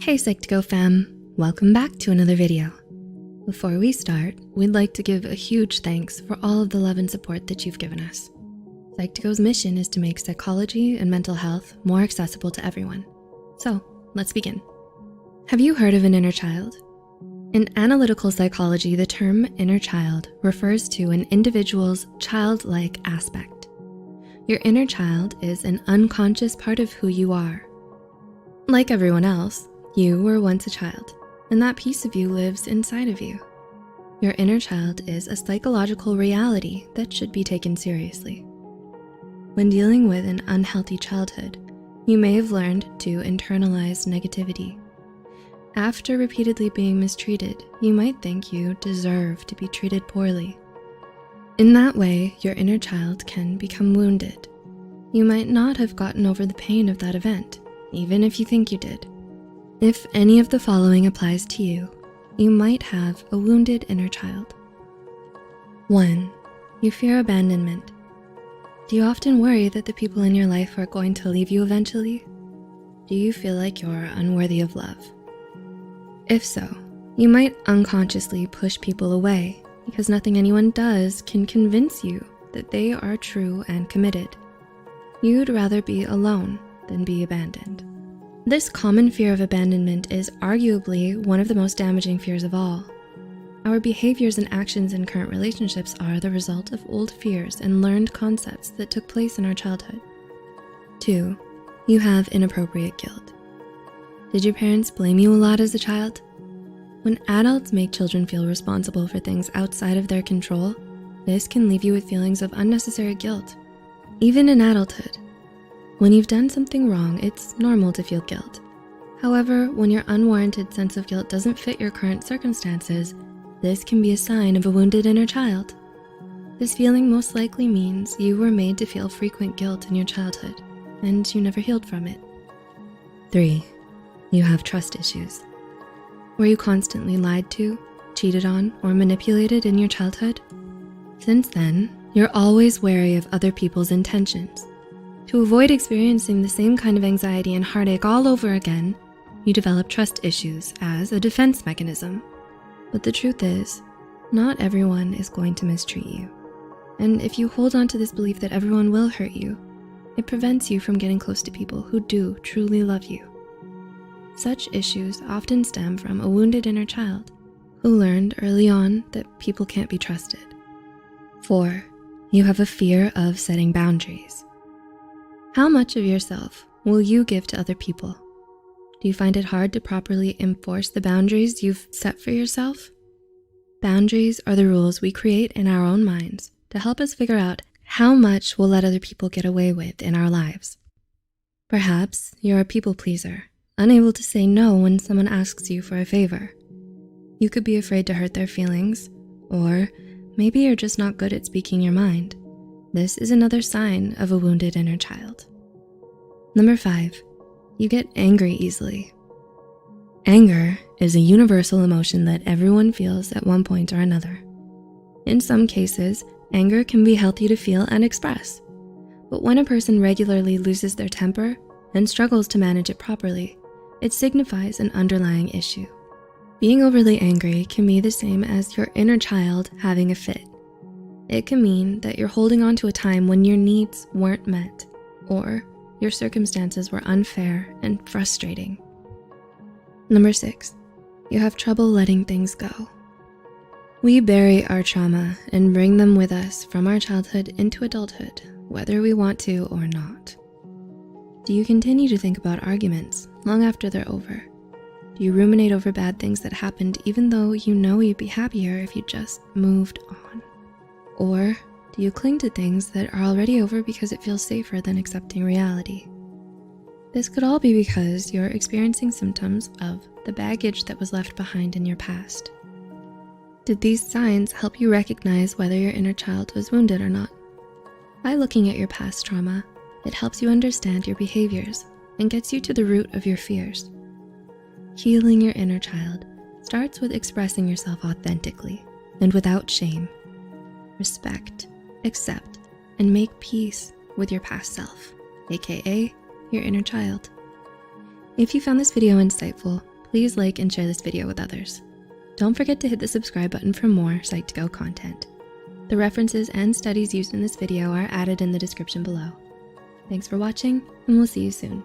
Hey Psych2Go fam, welcome back to another video. Before we start, we'd like to give a huge thanks for all of the love and support that you've given us. Psych2Go's mission is to make psychology and mental health more accessible to everyone. So let's begin. Have you heard of an inner child? In analytical psychology, the term inner child refers to an individual's childlike aspect. Your inner child is an unconscious part of who you are. Like everyone else, you were once a child, and that piece of you lives inside of you. Your inner child is a psychological reality that should be taken seriously. When dealing with an unhealthy childhood, you may have learned to internalize negativity. After repeatedly being mistreated, you might think you deserve to be treated poorly. In that way, your inner child can become wounded. You might not have gotten over the pain of that event, even if you think you did. If any of the following applies to you, you might have a wounded inner child. 1. You fear abandonment. Do you often worry that the people in your life are going to leave you eventually? Do you feel like you're unworthy of love? If so, you might unconsciously push people away because nothing anyone does can convince you that they are true and committed. You'd rather be alone than be abandoned. This common fear of abandonment is arguably one of the most damaging fears of all. Our behaviors and actions in current relationships are the result of old fears and learned concepts that took place in our childhood. 2. You have inappropriate guilt. Did your parents blame you a lot as a child? When adults make children feel responsible for things outside of their control, this can leave you with feelings of unnecessary guilt. Even in adulthood, when you've done something wrong, it's normal to feel guilt. However, when your unwarranted sense of guilt doesn't fit your current circumstances, this can be a sign of a wounded inner child. This feeling most likely means you were made to feel frequent guilt in your childhood, and you never healed from it. 3. You have trust issues. Were you constantly lied to, cheated on, or manipulated in your childhood? Since then, you're always wary of other people's intentions. To avoid experiencing the same kind of anxiety and heartache all over again, you develop trust issues as a defense mechanism. But the truth is, not everyone is going to mistreat you. And if you hold on to this belief that everyone will hurt you, it prevents you from getting close to people who do truly love you. Such issues often stem from a wounded inner child who learned early on that people can't be trusted. 4. You have a fear of setting boundaries. How much of yourself will you give to other people? Do you find it hard to properly enforce the boundaries you've set for yourself? Boundaries are the rules we create in our own minds to help us figure out how much we'll let other people get away with in our lives. Perhaps you're a people pleaser, unable to say no when someone asks you for a favor. You could be afraid to hurt their feelings, or maybe you're just not good at speaking your mind. This is another sign of a wounded inner child. 5. You get angry easily. Anger is a universal emotion that everyone feels at one point or another. In some cases, anger can be healthy to feel and express. But when a person regularly loses their temper and struggles to manage it properly, it signifies an underlying issue. Being overly angry can be the same as your inner child having a fit. It can mean that you're holding on to a time when your needs weren't met, or your circumstances were unfair and frustrating. 6. You have trouble letting things go. We bury our trauma and bring them with us from our childhood into adulthood, whether we want to or not. Do you continue to think about arguments long after they're over? Do you ruminate over bad things that happened even though you know you'd be happier if you just moved on? Or do you cling to things that are already over because it feels safer than accepting reality? This could all be because you're experiencing symptoms of the baggage that was left behind in your past. Did these signs help you recognize whether your inner child was wounded or not? By looking at your past trauma, it helps you understand your behaviors and gets you to the root of your fears. Healing your inner child starts with expressing yourself authentically and without shame. Respect, accept, and make peace with your past self, aka your inner child. If you found this video insightful, please like and share this video with others. Don't forget to hit the subscribe button for more Psych2Go content. The references and studies used in this video are added in the description below. Thanks for watching, and we'll see you soon.